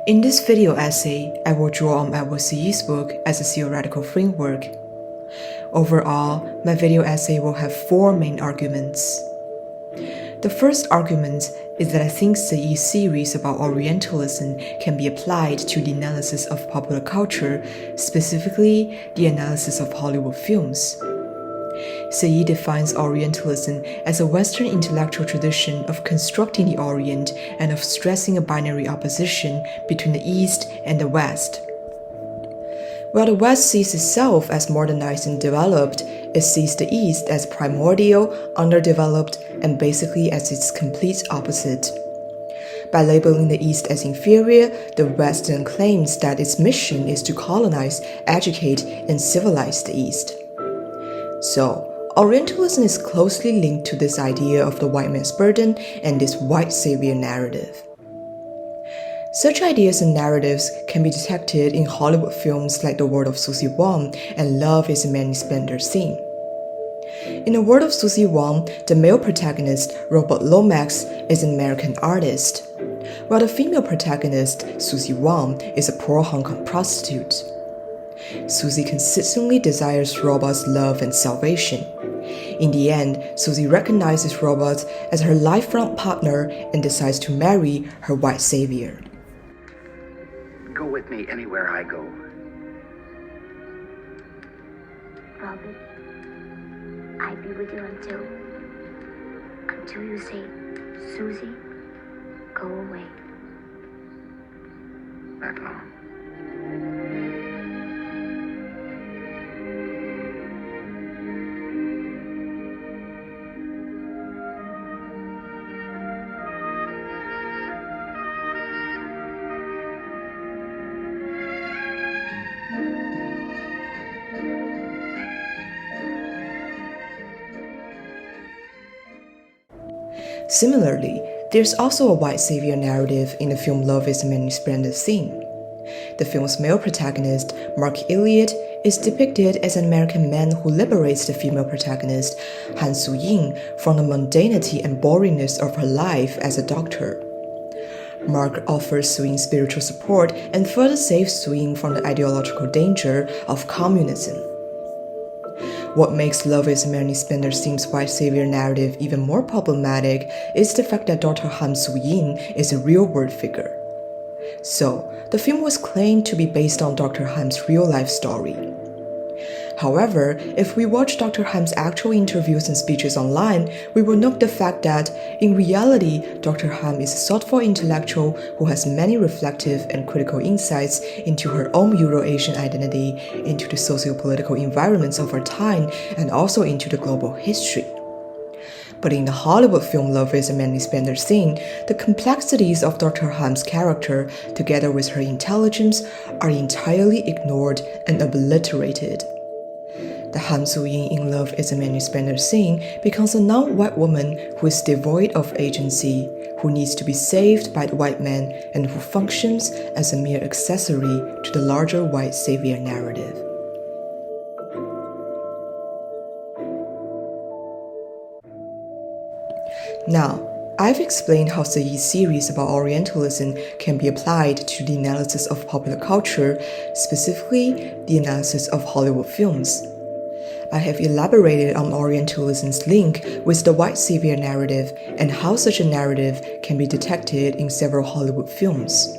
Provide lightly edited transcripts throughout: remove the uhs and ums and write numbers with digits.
In this video essay, I will draw on Edward Said's book as a theoretical framework. Overall, my video essay will have four main arguments. The first argument is that I think Said's theories about Orientalism can be applied to the analysis of popular culture, specifically the analysis of Hollywood films. Said defines Orientalism as a Western intellectual tradition of constructing the Orient and of stressing a binary opposition between the East and the West. While the West sees itself as modernized and developed, it sees the East as primordial, underdeveloped, and basically as its complete opposite. By labeling the East as inferior, the West then claims that its mission is to colonize, educate, and civilize the East. So, Orientalism is closely linked to this idea of the white man's burden and this white savior narrative. Such ideas and narratives can be detected in Hollywood films like The World of Susie Wong and Love is a Many Splendid Thing. In The World of Susie Wong, the male protagonist, Robert Lomax, is an American artist, while the female protagonist, Susie Wong, is a poor Hong Kong prostitute. Susie consistently desires Robert's love and salvation. In the end, Susie recognizes Robert as her lifelong partner and decides to marry her white savior. Go with me anywhere I go. Robert, I'll be with you until you say, Susie, go away. That long? Similarly, there's also a white savior narrative in the film Love is a Many Splendid Thing. The film's male protagonist, Mark Elliott, is depicted as an American man who liberates the female protagonist, Han Soo-ying, from the mundanity and boringness of her life as a doctor. Mark offers Soo-ying spiritual support and further saves Soo-ying from the ideological danger of communism. What makes Love is a Many Splendid Thing's white savior narrative even more problematic is the fact that Dr. Han Soo-ying is a real-world figure. So, the film was claimed to be based on Dr. Ham's real-life story. However, if we watch Dr. Ham's actual interviews and speeches online, we will note the fact that, in reality, Dr. Ham is a thoughtful intellectual who has many reflective and critical insights into her own Euro-Asian identity, into the socio-political environments of her time, and also into the global history. But in the Hollywood film Love is a Many Splendid Thing, the complexities of Dr. Ham's character, together with her intelligence, are entirely ignored and obliterated. The Han Soo-ying in Love is a Many Splendid Thing becomes a non-white woman who is devoid of agency, who needs to be saved by the white man, and who functions as a mere accessory to the larger white savior narrative. Now, I've explained how Said's theories about Orientalism can be applied to the analysis of popular culture, specifically the analysis of Hollywood films. I have elaborated on Orientalism's link with the white savior narrative and how such a narrative can be detected in several Hollywood films.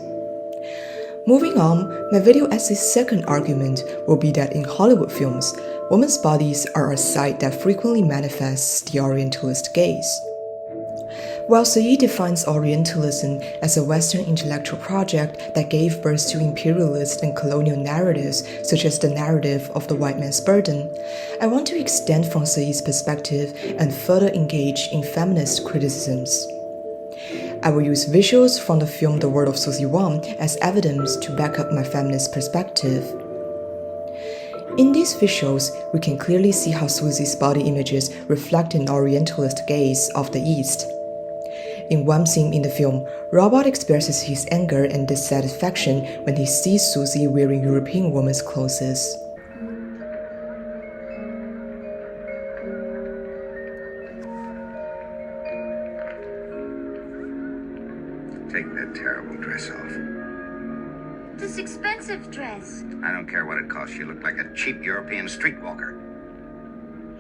Moving on, my video essay's second argument will be that in Hollywood films, women's bodies are a site that frequently manifests the Orientalist gaze. While Said defines Orientalism as a Western intellectual project that gave birth to imperialist and colonial narratives such as the narrative of the white man's burden, I want to extend from Said's perspective and further engage in feminist criticisms. I will use visuals from the film The World of Susie Wong as evidence to back up my feminist perspective. In these visuals, we can clearly see how Susie's body images reflect an Orientalist gaze of the East. In one scene in the film, Robert expresses his anger and dissatisfaction when he sees Susie wearing European women's clothes. Take that terrible dress off. This expensive dress. I don't care what it costs. You look like a cheap European streetwalker.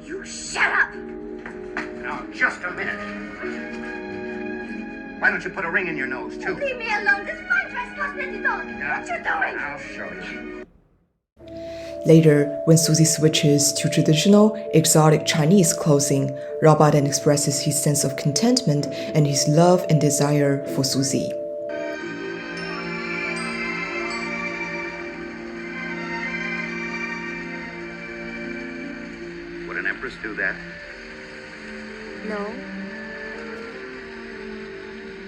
You shut up! Now, just a minute. Why don't you put a ring in your nose, too? Leave me alone. This fine dress costs $50. What you doing? I'll show you. Later, when Susie switches to traditional, exotic Chinese clothing, Robot then expresses his sense of contentment and his love and desire for Susie. Would an empress do that? No.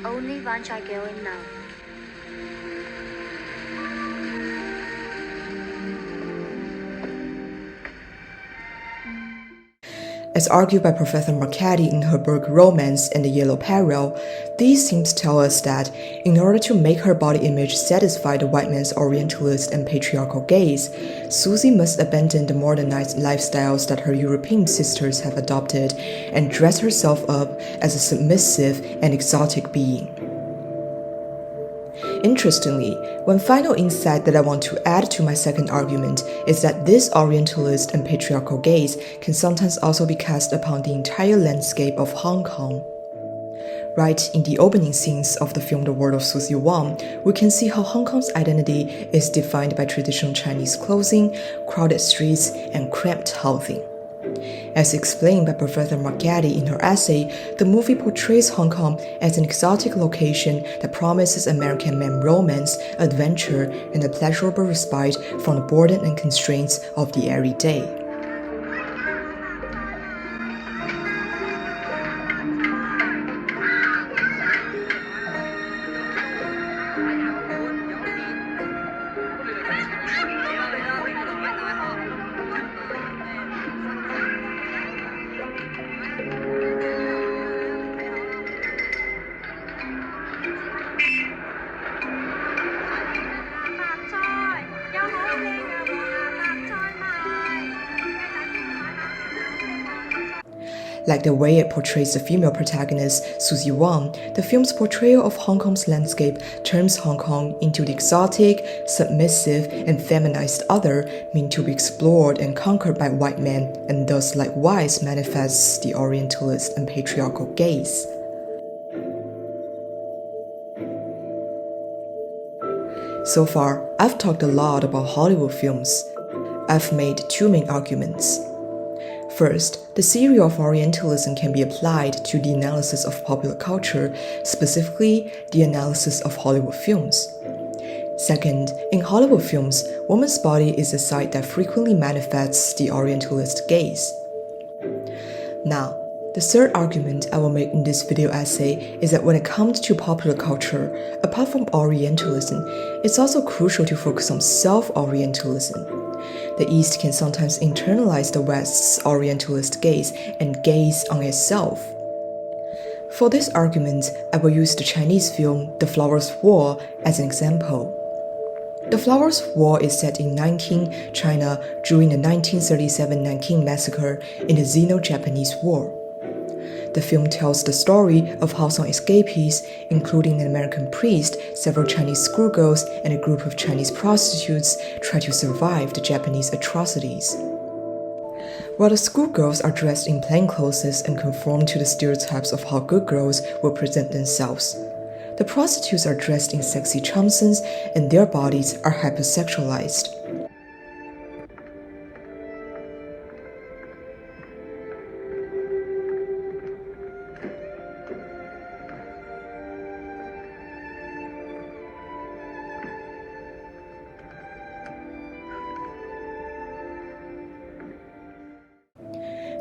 Only once I go in now. As argued by Professor Marchetti in her book Romance and the Yellow Peril, these themes tell us that in order to make her body image satisfy the white man's orientalist and patriarchal gaze, Susie must abandon the modernized lifestyles that her European sisters have adopted and dress herself up as a submissive and exotic being. Interestingly, one final insight that I want to add to my second argument is that this orientalist and patriarchal gaze can sometimes also be cast upon the entire landscape of Hong Kong. Right in the opening scenes of the film The World of Susie Wong, we can see how Hong Kong's identity is defined by traditional Chinese clothing, crowded streets, and cramped housing. As explained by Professor Marchetti in her essay, the movie portrays Hong Kong as an exotic location that promises American men romance, adventure, and a pleasurable respite from the boredom and constraints of the everyday. Like the way it portrays the female protagonist, Susie Wong, the film's portrayal of Hong Kong's landscape turns Hong Kong into the exotic, submissive, and feminized other meant to be explored and conquered by white men, and thus likewise manifests the orientalist and patriarchal gaze. So far, I've talked a lot about Hollywood films. I've made two main arguments. First, the theory of Orientalism can be applied to the analysis of popular culture, specifically the analysis of Hollywood films. Second, in Hollywood films, woman's body is a side that frequently manifests the Orientalist gaze. Now, the third argument I will make in this video essay is that when it comes to popular culture, apart from Orientalism, it's also crucial to focus on self-Orientalism. The East can sometimes internalize the West's Orientalist gaze and gaze on itself. For this argument, I will use the Chinese film The Flowers War as an example. The Flowers War is set in Nanking, China during the 1937 Nanking Massacre in the Sino-Japanese War. The film tells the story of how some escapees, including an American priest, several Chinese schoolgirls, and a group of Chinese prostitutes, try to survive the Japanese atrocities. While the schoolgirls are dressed in plain clothes and conform to the stereotypes of how good girls will present themselves, the prostitutes are dressed in sexy chumsons and their bodies are hypersexualized.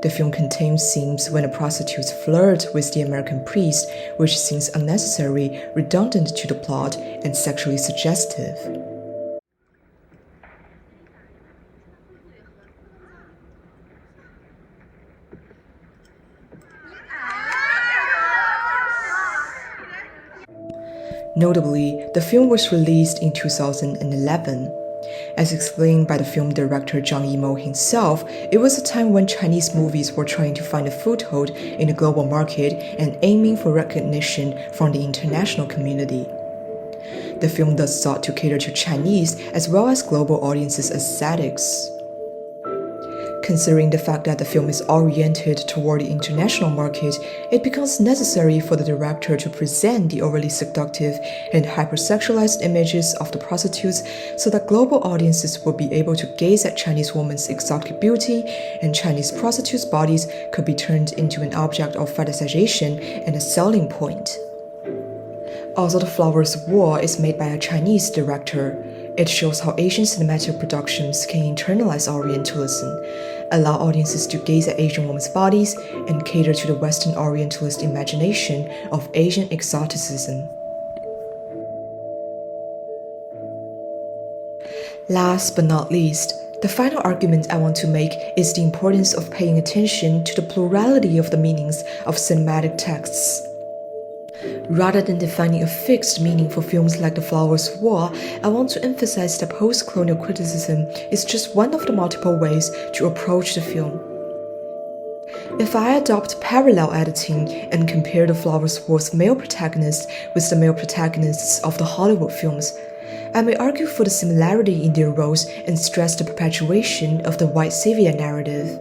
The film contains scenes when the prostitutes flirt with the American priest, which seems unnecessary, redundant to the plot, and sexually suggestive. Notably, the film was released in 2011. As explained by the film director Zhang Yimou himself, it was a time when Chinese movies were trying to find a foothold in the global market and aiming for recognition from the international community. the film thus sought to cater to Chinese as well as global audiences' aesthetics. Considering the fact that the film is oriented toward the international market, it becomes necessary for the director to present the overly seductive and hypersexualized images of the prostitutes so that global audiences will be able to gaze at Chinese women's exotic beauty, and Chinese prostitutes' bodies could be turned into an object of fetishization and a selling point. Although The Flowers of War is made by a Chinese director, it shows how Asian cinematic productions can internalize Orientalism, allow audiences to gaze at Asian women's bodies, and cater to the Western Orientalist imagination of Asian exoticism. Last but not least, the final argument I want to make is the importance of paying attention to the plurality of the meanings of cinematic texts. Rather than defining a fixed meaning for films like The Flowers of War, I want to emphasize that post-colonial criticism is just one of the multiple ways to approach the film. If I adopt parallel editing and compare The Flowers of War's male protagonists with the male protagonists of the Hollywood films, I may argue for the similarity in their roles and stress the perpetuation of the white savior narrative.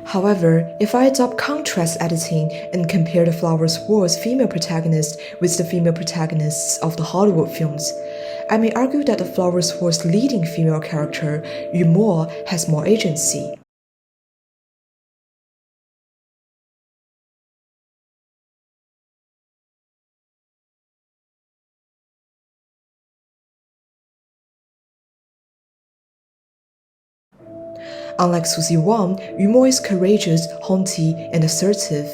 However, if I adopt contrast editing and compare The Flowers of War's female protagonist with the female protagonists of the Hollywood films, I may argue that The Flowers of War's leading female character, Yu Mo, has more agency. Unlike Susie Wong, Yu Mo is courageous, haughty, and assertive.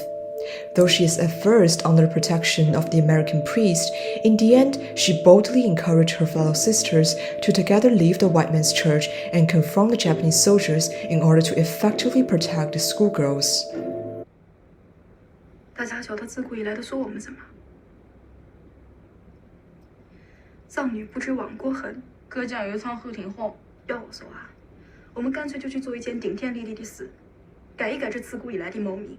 Though she is at first under the protection of the American priest, in the end, she boldly encouraged her fellow sisters to together leave the white man's church and confront the Japanese soldiers in order to effectively protect the schoolgirls. 大家晓得自古以来都说我们什么？丧女不知亡国恨，隔江有一场后庭红。要我说啊，我们干脆就去做一件顶天立地的事，改一改这自古以来的谋名。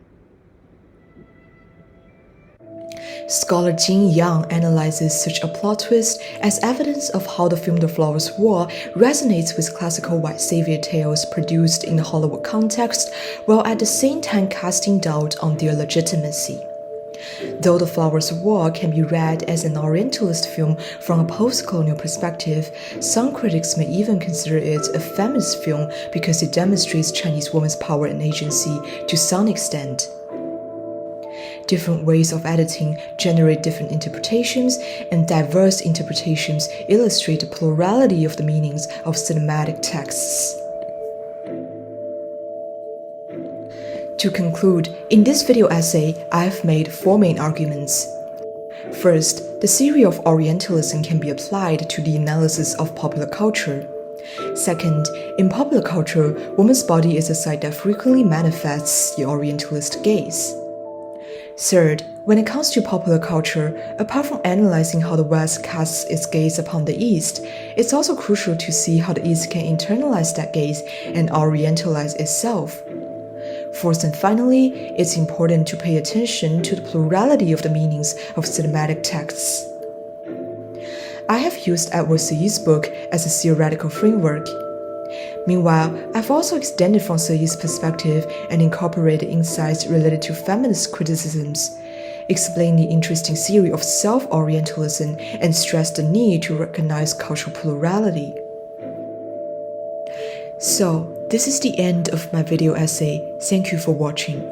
Scholar Jin Yang analyzes such a plot twist as evidence of how the film The Flowers of War resonates with classical white savior tales produced in the Hollywood context, while at the same time casting doubt on their legitimacy. Though The Flowers of War can be read as an Orientalist film from a post-colonial perspective, some critics may even consider it a feminist film because it demonstrates Chinese women's power and agency to some extent. Different ways of editing generate different interpretations, and diverse interpretations illustrate the plurality of the meanings of cinematic texts. To conclude, in this video essay, I have made 4 main arguments. First, the theory of Orientalism can be applied to the analysis of popular culture. Second, in popular culture, woman's body is a site that frequently manifests the Orientalist gaze. Third, when it comes to popular culture, apart from analyzing how the West casts its gaze upon the East, it's also crucial to see how the East can internalize that gaze and orientalize itself. Fourth and finally, it's important to pay attention to the plurality of the meanings of cinematic texts. I have used Edward Said's book as a theoretical framework. Meanwhile, I've also extended from Said's perspective and incorporated insights related to feminist criticisms, explained the interesting theory of self-orientalism, and stressed the need to recognize cultural plurality. So, this is the end of my video essay. Thank you for watching.